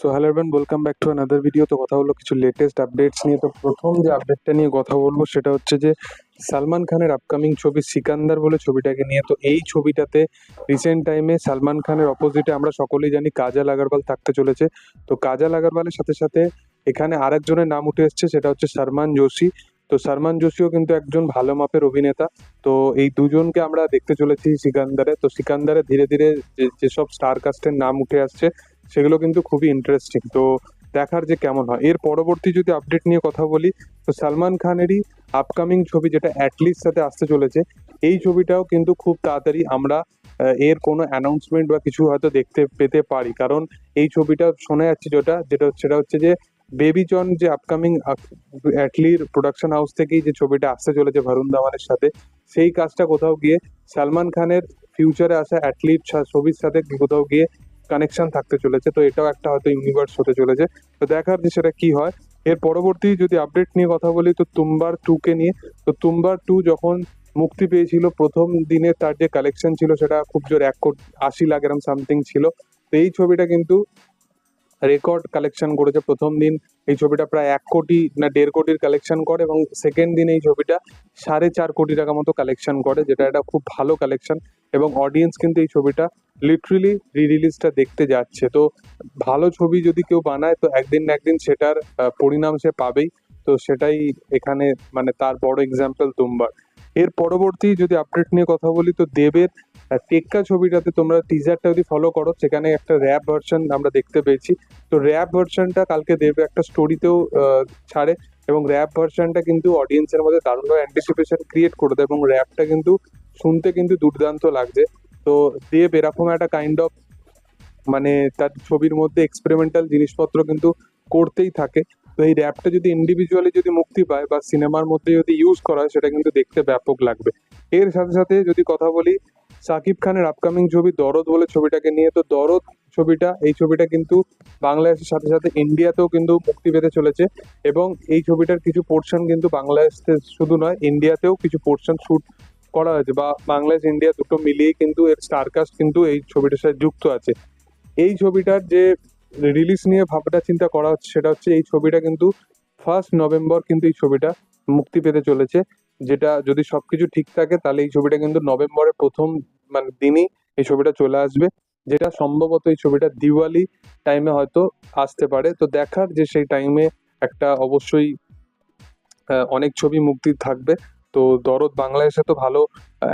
So hello everyone, welcome back to another video. তো কথা হলো কিছু লেটেস্ট আপডেটস নিয়ে। তো প্রথম যে আপডেটটা নিয়ে কথা বলবো সেটা হচ্ছে যে সালমান খানের আপকামিং ছবি সিকান্দার বলে ছবিটাকে নিয়ে। তো এই ছবিটাতে রিসেন্ট টাইমে সালমান খানের অপোজিটে আমরা সকলেই জানি কাজল আগরওয়াল থাকতে চলেছে। তো কাজল আগরওয়ালের সাথে সাথে এখানে আরেকজনের নাম উঠে এসছে, সেটা হচ্ছে সলমান যোশী। তো সলমান যোশীও কিন্তু একজন ভালো মাপের অভিনেতা। তো এই দুজনকে আমরা দেখতে চলেছি সিকান্দারে। তো সিকান্দারে ধীরে ধীরে যেসব স্টার কাস্টের নাম উঠে আসছে সেগুলো কিন্তু খুবই ইন্টারেস্টিং। তো দেখার যে কেমন হয়। এর পরবর্তী যদি আপডেট নিয়ে কথা বলি, তো সালমান খানেরই আপকামিং ছবি যেটা অ্যাটলিস্ট সাথে আসতে চলেছে, এই ছবিটাও কিন্তু খুব তাড়াতাড়ি আমরা এর কোনো অ্যানাউন্সমেন্ট বা কিছু হয়তো দেখতে পেতে পারি। কারণ এই ছবিটা শোনা যাচ্ছে সেটা হচ্ছে যে বেবি জন, যে আপকামিং অ্যাটলির প্রোডাকশন হাউস থেকেই যে ছবিটা আসতে চলেছে বরুণ ধাওয়ানের সাথে, সেই কাজটা কোথাও গিয়ে সালমান খানের ফিউচারে আসা অ্যাটলিট ছবির সাথে কোথাও গিয়ে কানেকশন থাকতে চলেছে। তো এটাও একটা হয়তো ইউনিভার্স হতে চলেছে। তো দেখার যে সেটা কি হয়। এর পরবর্তী যদি আপডেট নিয়ে কথা বলি, তো তুম্বার 2 কে নিয়ে। তো তুম্বার 2 যখন মুক্তি পেয়েছিল, প্রথম দিনে তার যে কালেকশন ছিল সেটা খুব জোর 1,80,00,000 এরম সামথিং ছিল। তো এই ছবিটা কিন্তু রেকর্ড কালেকশন করেছে। প্রথম দিন এই ছবিটা প্রায় 1 কোটি না 1.5 কোটির কালেকশন করে, এবং সেকেন্ড দিন এই ছবিটা 4.5 কোটি টাকা মতো কালেকশন করে, যেটা একটা খুব ভালো কালেকশন। এবং অডিয়েন্স কিন্তু এই ছবিটা লিটারেলি রিলিজটা দেখতে যাচ্ছে। তো ভালো ছবি যদি কেউ বানায়, তো একদিন না একদিন সেটার পরিণাম সে পাবেই। তো সেটাই এখানে মানে তার বড় এক্সাম্পল তুম্বার। এর পরবর্তী যদি আপডেট নিয়ে কথা বলি, তো দেবের টেক্কা ছবিটাতে তোমরা টিজারটা যদি ফলো করো, সেখানে একটা র্যাপ ভার্সন আমরা দেখতে পেয়েছি। তো র্যাপ ভার্সনটা কালকে দেব একটা স্টোরিতেও ছাড়ে, এবং র্যাপ ভার্সনটা কিন্তু অডিয়েন্সের মধ্যে দারুণভাবে অ্যান্টিসিপেশন ক্রিয়েট করে দেয়, এবং র্যাপটা কিন্তু শুনতে কিন্তু দুর্দান্ত লাগছে। তো দেব এরকম একটা কাইন্ড অফ মানে তার ছবির মধ্যে এক্সপেরিমেন্টাল জিনিসপত্র কিন্তু করতেই থাকে। তো এই র্যাপটা যদি ইন্ডিভিজুয়ালি যদি মুক্তি পায় বা সিনেমার মধ্যে যদি ইউজ করা হয়, সেটা কিন্তু দেখতে ব্যাপক লাগবে। এর সাথে সাথে যদি কথা বলি শাকিব খানের আপকামিং ছবি দরদ বলে ছবিটাকে নিয়ে। তো দরদ ছবিটা, এই ছবিটা কিন্তু বাংলাদেশের সাথে সাথে ইন্ডিয়াতেও কিন্তু মুক্তি পেতে চলেছে, এবং এই ছবিটার কিছু পোর্শন কিন্তু বাংলাদেশে শুধু নয়, ইন্ডিয়াতেও কিছু পোর্শন শুট করা হয়েছে, বা বাংলাদেশ ইন্ডিয়া দুটো মিলিয়েই কিন্তু এর স্টারকাস্ট কিন্তু এই ছবিটার সাথে যুক্ত আছে। এই ছবিটার যে রিলিজ নিয়ে ভাবনা চিন্তা করা হচ্ছে, সেটা হচ্ছে এই ছবিটা কিন্তু 1 নভেম্বর কিন্তু এই ছবিটা মুক্তি পেতে চলেছে। যেটা যদি সবকিছু ঠিক থাকে, তাহলে এই ছবিটা কিন্তু নভেম্বরের প্রথম মানে দিনই এই ছবিটা চলে আসবে, যেটা সম্ভবত এই ছবিটা দিওয়ালি টাইমে হয়তো আসতে পারে। তো দেখার যে সেই টাইমে একটা অবশ্যই অনেক ছবি মুক্তি থাকবে। তো দরদ বাংলাদেশে তো ভালো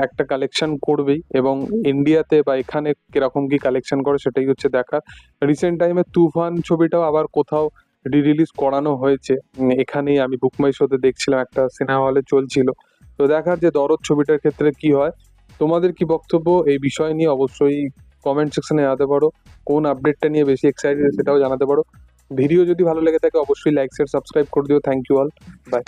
একটা কালেকশন করবেই, এবং ইন্ডিয়াতে বা এখানে কিরকম কি কালেকশন করে সেটাই হচ্ছে দেখার। রিসেন্ট টাইমে তুফান ছবিটাও আবার কোথাও রিলিজ করানো হয়েছে। এখানেই আমি বুকমাই শোতে দেখছিলাম, একটা সিনেমা হলে চলছিল। তো দেখার যে দরদ ছবিটার ক্ষেত্রে কি হয়। তোমাদের কি বক্তব্য এই বিষয় নিয়ে অবশ্যই কমেন্ট সেকশনে জানাতে পারো। কোন আপডেটটা নিয়ে বেশি এক্সাইটেড সেটাও জানাতে পারো। ভিডিও যদি ভালো লেগে থাকে অবশ্যই লাইক শেয়ার সাবস্ক্রাইব করে দিও। Thank you all, by.